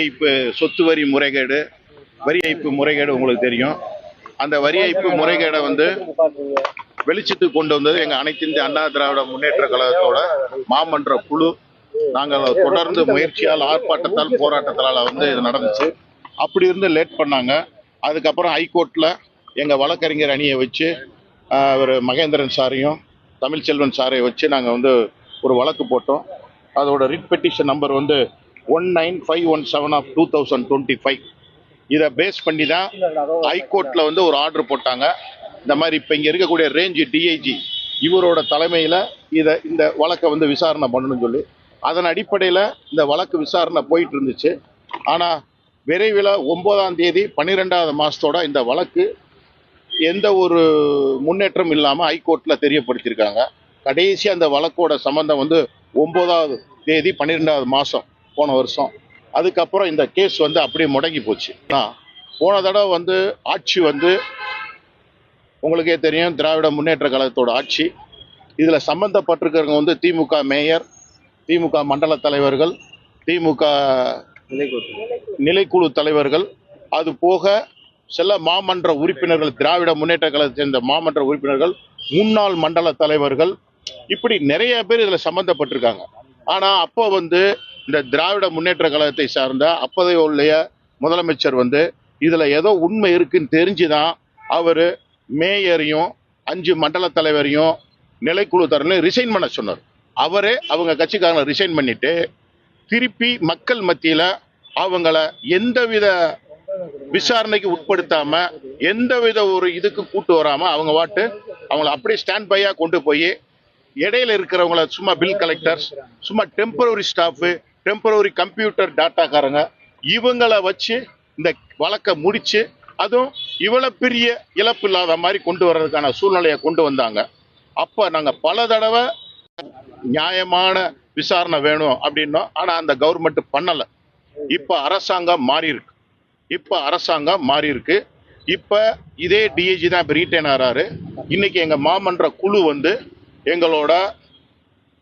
ஏய்ப்பு சொத்து வரி முறைகேடு, வரி ஏய்ப்பு முறைகேடு உங்களுக்கு தெரியும். அந்த வரி ஏய்ப்பு முறைகேடை வெளிச்சத்துக்கு கொண்டு வந்தது எங்க அனைத்து இந்திய அண்ணா திராவிட முன்னேற்ற கழகத்தோட மாமன்ற குழு. நாங்கள் தொடர்ந்து முயற்சியால், ஆர்ப்பாட்டத்தால், போராட்டத்தால் இது நடந்துச்சு. அப்படி இருந்து லேட் பண்ணாங்க. அதுக்கப்புறம் ஹைகோர்ட்ல எங்க வழக்கறிஞர் அணியை வச்சு ஒரு மகேந்திரன் சாரையும் தமிழ்ச்செல்வன் சாரையும் வச்சு நாங்கள் ஒரு வழக்கு போட்டோம். அதோட ரிட் பெட்டிஷன் நம்பர் 19517 ஆஃப் 2025. இதை பேஸ் பண்ணி தான் ஹைகோர்ட்ல ஒரு ஆர்டர் போட்டாங்க. இந்த மாதிரி இப்போ இங்கே இருக்கக்கூடிய ரேஞ்சு டிஐஜி இவரோட தலைமையில் இந்த வழக்கை விசாரணை பண்ணணும்னு சொல்லி, அதன் அடிப்படையில் இந்த வழக்கு விசாரணை போயிட்டு இருந்துச்சு. ஆனால் விரைவில் 9ஆம் தேதி 12வது மாதத்தோட இந்த வழக்கு எந்த ஒரு முன்னேற்றம் இல்லாமல் ஹைகோர்ட்டில் தெரியப்படுத்தியிருக்காங்க. கடைசி அந்த வழக்கோட சம்பந்தம் 9ஆவது தேதி 12வது மாதம் போன வருஷம். அதுக்கப்புறம் இந்த கேஸ் அப்படியே முடங்கி போச்சு. போன தடவை ஆட்சி உங்களுக்கே தெரியும், திராவிட முன்னேற்ற கழகத்தோட ஆட்சி. இதில் சம்பந்தப்பட்டிருக்கிறவங்க திமுக மேயர், திமுக மண்டல தலைவர்கள், திமுக நிலைக்குழு தலைவர்கள், அது போக சில மாமன்ற உறுப்பினர்கள், திராவிட முன்னேற்ற கழகத்தை சேர்ந்த மாமன்ற உறுப்பினர்கள், முன்னாள் மண்டல தலைவர்கள், இப்படி நிறைய பேர் இதில் சம்பந்தப்பட்டிருக்காங்க. ஆனால் அப்போ இந்த திராவிட முன்னேற்ற கழகத்தை சார்ந்த அப்போதைய உள்ள முதலமைச்சர் இதில் ஏதோ உண்மை இருக்குன்னு தெரிஞ்சுதான் அவர் மேயரையும் 5 மண்டல தலைவரையும் நிலைக்குழு தரலையும் ரிசைன் பண்ண சொன்னார். அவரே அவங்க கட்சிக்காரங்களை ரிசைன் பண்ணிட்டு திருப்பி மக்கள் மத்தியில் அவங்கள எந்தவித விசாரணைக்கு உட்படுத்தாம, எந்தவித ஒரு இதுக்கு கூட்டு வராம அவங்கள அப்படியே ஸ்டாண்ட் பையா கொண்டு போய் இடையில இருக்கிறவங்கள சும்மா பில் கலெக்டர்ஸ், சும்மா டெம்பரரி ஸ்டாஃபு, டெம்பரரி கம்ப்யூட்டர் டாட்டாக்காரங்க, இவங்களை வச்சு இந்த வழக்கை முடிச்சு, அதுவும் இவ்வளவு பெரிய இழப்பு இல்லாத மாதிரி கொண்டு வர்றதுக்கான சூழ்நிலையை கொண்டு வந்தாங்க. அப்ப நாங்க பல தடவை நியாயமான விசாரணை வேணும் அப்படின்னோம். ஆனா அந்த கவர்மெண்ட் பண்ணல. இப்ப அரசாங்கம் மாறி இருக்கு. இப்ப இதே டிஐஜி தான் இப்ப ரீட்டைன் ஆறாரு. இன்னைக்கு எங்க மாமன்ற குழு எங்களோட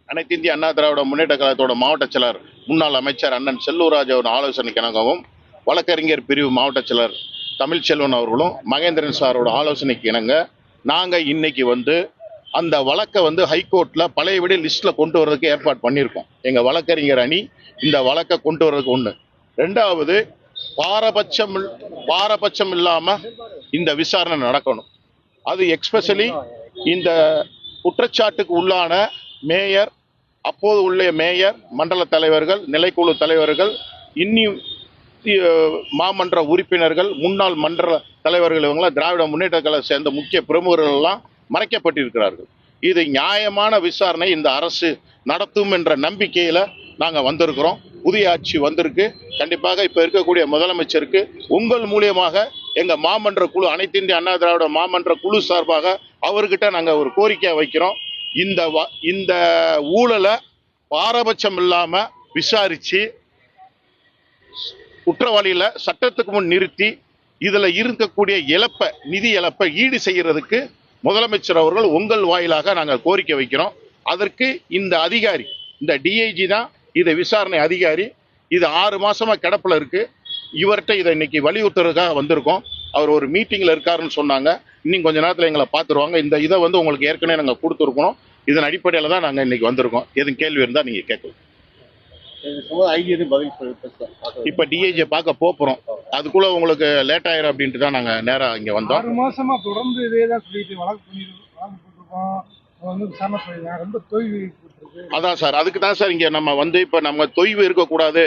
அனைத்து இந்திய அண்ணா திராவிட முன்னேற்ற கழகத்தோட மாவட்ட செயலர், முன்னாள் அமைச்சர் அண்ணன் செல்லூர்ராஜ் அவர் ஆலோசனைக்கு இணங்கவும், வழக்கறிஞர் பிரிவு மாவட்ட செயலர் தமிழ்ச்செல்வன் அவர்களும் மகேந்திரன் சாரோட ஆலோசனைக்கு இணங்க நாங்கள் இன்னைக்கு அந்த வழக்கை ஹைகோர்ட்ல பழையபடி லிஸ்ட்ல கொண்டு வர்றதுக்கு ஏற்பாடு பண்ணியிருக்கோம். எங்க வழக்கறிஞர் அணி இந்த வழக்கை கொண்டு வர்றதுக்கு ஒன்று. ரெண்டாவது, பாரபட்சம் இல்லாம இந்த விசாரணை நடக்கணும். அது எக்ஸ்பெஷலி இந்த குற்றச்சாட்டுக்கு உள்ளான மேயர், அப்போது உள்ள மேயர், மண்டல தலைவர்கள், நிலைக்குழு தலைவர்கள், இன்னும் மாமன்ற உறுப்பினர்கள், முன்னாள் மன்ற தலைவர்கள், இவங்களாம் திராவிட முன்னேற்ற கழகம் சேர்ந்த முக்கிய பிரமுகர்கள் எல்லாம் மறைக்கப்பட்டிருக்கிறார்கள். இது நியாயமான விசாரணை இந்த அரசு நடத்தும் என்ற நம்பிக்கையில நாங்க வந்திருக்கிறோம். புதிய ஆட்சி வந்திருக்கு. கண்டிப்பாக இப்ப இருக்கக்கூடிய முதலமைச்சருக்கு உங்கள் மூலியமாக எங்க மாமன்ற குழு, அனைத்து இந்திய அண்ணா திராவிட மாமன்ற குழு சார்பாக அவர்கிட்ட நாங்க ஒரு கோரிக்கை வைக்கிறோம். இந்த ஊழலை பாரபட்சம் இல்லாம விசாரிச்சு குற்றவாளிகளை சட்டத்துக்கு முன் நிறுத்தி இதுல இருக்கக்கூடிய நிதி இழப்பை ஈடு செய்யறதுக்கு முதலமைச்சர் அவர்கள் உங்கள் வாயிலாக நாங்கள் கோரிக்கை வைக்கிறோம். அதற்கு இந்த அதிகாரி, இந்த டிஐஜி தான் இதை விசாரணை அதிகாரி. இது 6 மாசமா கிடப்புல இருக்கு. இவர்கிட்ட இதை இன்னைக்கு வலியுறுத்துறதுக்காக வந்திருக்கோம். அவர் ஒரு மீட்டிங்ல இருக்காருன்னு சொன்னாங்க. இன்னும் கொஞ்ச நேரத்தில் எங்களை பார்த்துருவாங்க. இந்த இதை உங்களுக்கு ஏற்கனவே நாங்கள் கொடுத்துருக்கணும். இதன் அடிப்படையில் தான் நாங்கள் இன்னைக்கு வந்திருக்கோம். எதுவும் கேள்வி இருந்தால் நீங்க கேட்கலாம். இப்ப டிஐஜி பார்க்க போறோம். அதுக்குள்ள உங்களுக்கு லேட் ஆயிரும் அப்படின்ட்டு தான் நாங்க நேரா இங்க வந்தோம். 6 மாசமா தொடர்ந்து இதேதான் சொல்லிட்டு வழக்கு ரொம்ப தொய்வு. அதான் சார், அதுக்கு தான் சார் இங்க நம்ம இப்ப நம்ம தொய்வு இருக்கக்கூடாது,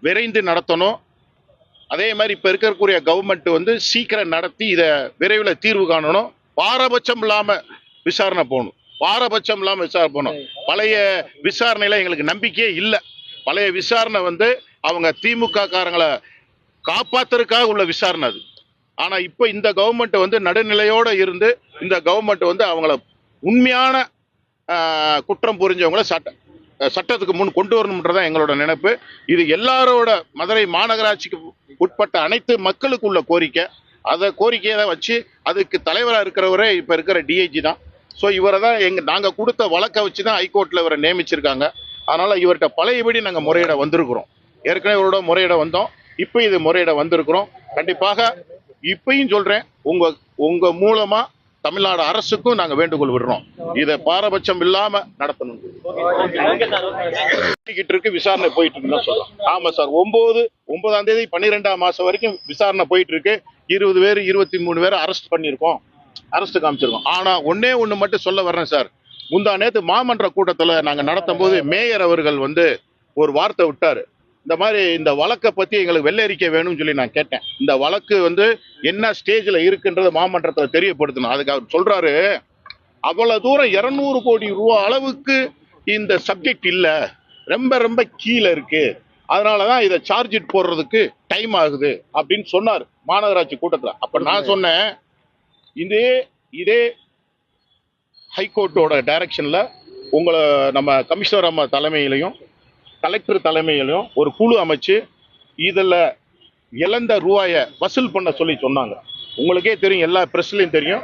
விரைந்து நடத்தணும். அதே மாதிரி இப்ப இருக்கக்கூடிய கவர்மெண்ட் சீக்கிரம் நடத்தி இதை விரைவில் தீர்வு காணணும். பாரபட்சம் இல்லாம விசாரணை போகணும். பழைய விசாரணையில எங்களுக்கு நம்பிக்கையே இல்லை. பழைய விசாரணை அவங்க திமுக காரங்களை காப்பாத்துறதுக்காக உள்ள விசாரணை அது. ஆனா இப்ப இந்த கவர்மெண்ட் நடுநிலையோட இருந்து இந்த கவர்மெண்ட் அவங்கள உண்மையான குற்றம் புரிஞ்சவங்களை சட்டத்துக்கு முன் கொண்டு வரணும்ன்றதான் எங்களோட நினைப்பு. இது எல்லாரோட மதுரை மாநகராட்சிக்கு உட்பட்ட அனைத்து மக்களுக்கு உள்ள கோரிக்கை. அதை கோரிக்கையை வச்சு அதுக்கு தலைவராக இருக்கிறவரே இப்ப இருக்கிற டிஐஜி தான். ஸோ இவரை தான் நாங்க கொடுத்த வழக்கை வச்சு தான் ஹைகோர்ட்ல இவரை நியமிச்சிருக்காங்க. அதனால இவர்கிட்ட பழையபடி நாங்கள் முறையிட வந்திருக்கிறோம். ஏற்கனவே இவரோட முறையிட வந்தோம், இப்போ இது முறையிட வந்திருக்கிறோம். கண்டிப்பாக இப்பயும் சொல்றேன், உங்க மூலமா தமிழ்நாடு அரசுக்கும் நாங்க வேண்டுகோள் விடுறோம், இதை பாரபட்சம் இல்லாம நடத்தணும். விசாரணை போயிட்டு இருக்குன்னு சொல்றோம். ஆமா சார், 9ஆம் தேதி 12ஆம் மாசம் வரைக்கும் விசாரணை போயிட்டு இருக்கு. 20 பேர் 23 பேர் அரெஸ்ட் பண்ணிருக்கோம், அரெஸ்ட் காமிச்சிருக்கோம். ஆனா ஒண்ணு மட்டும் சொல்ல வர்றேன் சார், முந்தா நேத்து மாமன்ற கூட்டத்துல நாங்க நடத்தும் போது மேயர் அவர்கள் ஒரு வார்த்தை விட்டாரு. இந்த மாதிரி இந்த வழக்கை பத்தி எங்களுக்கு வெள்ளரிக்கை வேணும்னு சொல்லி நான் கேட்டேன். இந்த வழக்கு என்ன ஸ்டேஜ்ல இருக்குன்றது மாமன்றத்துல தெரியப்படுத்தணும். அதுக்கு அவர் சொல்றாரு, அவ்வளவு தூரம் 200 கோடி ரூபாய் அளவுக்கு இந்த சப்ஜெக்ட் இல்ல, ரொம்ப ரொம்ப கீழே இருக்கு, அதனாலதான் இதை சார்ஜ் போடுறதுக்கு டைம் ஆகுது அப்படின்னு சொன்னார் மாநகராட்சி கூட்டத்துல. அப்ப நான் சொன்னேன், இதே ஹைகோர்ட்டோட டைரக்ஷன்ல உங்களை நம்ம கமிஷனர் அம்மா தலைமையிலையும் கலெக்டர் தலைமையிலையும் ஒரு குழு அமைச்சு இதுல இழந்த ரூபாயை வசூல் பண்ண சொல்லி சொன்னாங்க. உங்களுக்கே தெரியும், எல்லா பிரஸ்லயும் தெரியும்,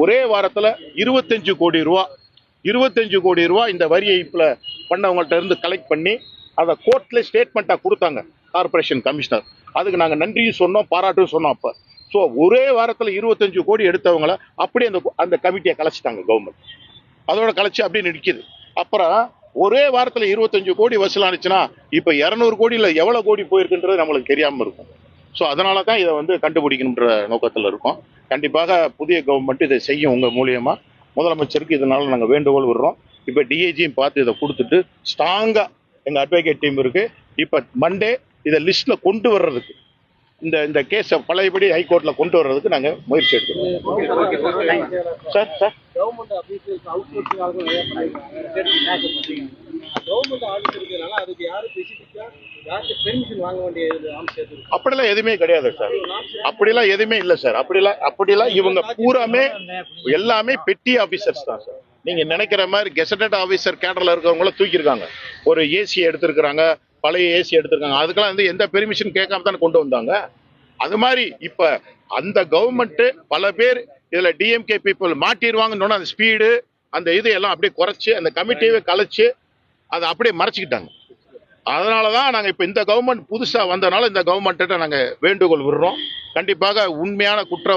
ஒரே வாரத்துல 25 கோடி ரூபாய் இந்த வரி ஏய்ப்புல பண்ணவங்கள்ட்ட இருந்து கலெக்ட் பண்ணி அதை கோர்ட்ல ஸ்டேட்மெண்டா கொடுத்தாங்க கார்பரேஷன் கமிஷனர். அதுக்கு நாங்க நன்றியும் சொன்னோம், பாராட்டும் சொன்னோம். அப்ப ஸோ ஒரே வாரத்துல 25 கோடி எடுத்தவங்கள அப்படியே அந்த கமிட்டியை கலைச்சிட்டாங்க கவர்மெண்ட், அதோட கலைச்சு அப்படியே நிற்கிது. அப்புறம் ஒரே வாரத்துல 25 கோடி வசூலானுச்சுன்னா இப்ப 200 கோடியில எவ்வளவு கோடி போயிருக்குன்றது நம்மளுக்கு தெரியாம இருக்கும். ஸோ அதனால தான் இதை கண்டுபிடிக்கணுன்ற நோக்கத்தில் இருக்கோம். கண்டிப்பாக புதிய கவர்மெண்ட் இதை செய்யும். உங்க மூலியமா முதலமைச்சருக்கு இதனால நாங்கள் வேண்டுகோள் விடுறோம். இப்போ டிஐஜியும் பார்த்து இதை கொடுத்துட்டு ஸ்ட்ராங்கா எங்க அட்வொகேட் டீம் இருக்கு, இப்போ மண்டே இதை லிஸ்ட்ல கொண்டு வர்றதுக்கு, இந்த கேஸை பழையபடி ஹைகோர்ட்ல கொண்டு வர்றதுக்கு நாங்க முயற்சி எடுக்கிறோம். சார் அப்படிலாம் எதுவுமே கிடையாது சார், அப்படிலாம் எதுவுமே இல்லை சார். அப்படிலாம் இவங்க பூராமே எல்லாமே பெட்டி ஆபீசர்ஸ் தான் சார். நீங்க நினைக்கிற மாதிரி கெசட்டட் ஆபீசர் கேடர்ல இருக்கிறவங்கள தூக்கியிருக்காங்க, ஒரு ஏசி எடுத்திருக்கிறாங்க, பழைய ஏசி எடுத்திருக்காங்க, அதுக்கெல்லாம் எந்த பெர்மிஷன் கேட்காம தானே கொண்டு வந்தாங்க. அது மாதிரி இப்ப அந்த கவர்மெண்ட் பல பேர் இதுல டிஎம்கே பீப்புள் மாட்டிடுவாங்கன்னு அந்த ஸ்பீடு அந்த எல்லாம் அப்படியே குறைச்சு அந்த கமிட்டியவே கலைச்சு அதை அப்படியே மறைச்சிக்கிட்டாங்க. அதனாலதான் நாங்க இப்ப இந்த கவர்மெண்ட் புதுசா வந்தனால இந்த கவர்மெண்ட்ட நாங்க வேண்டுகோள் விடுறோம். கண்டிப்பாக உண்மையான குற்றம்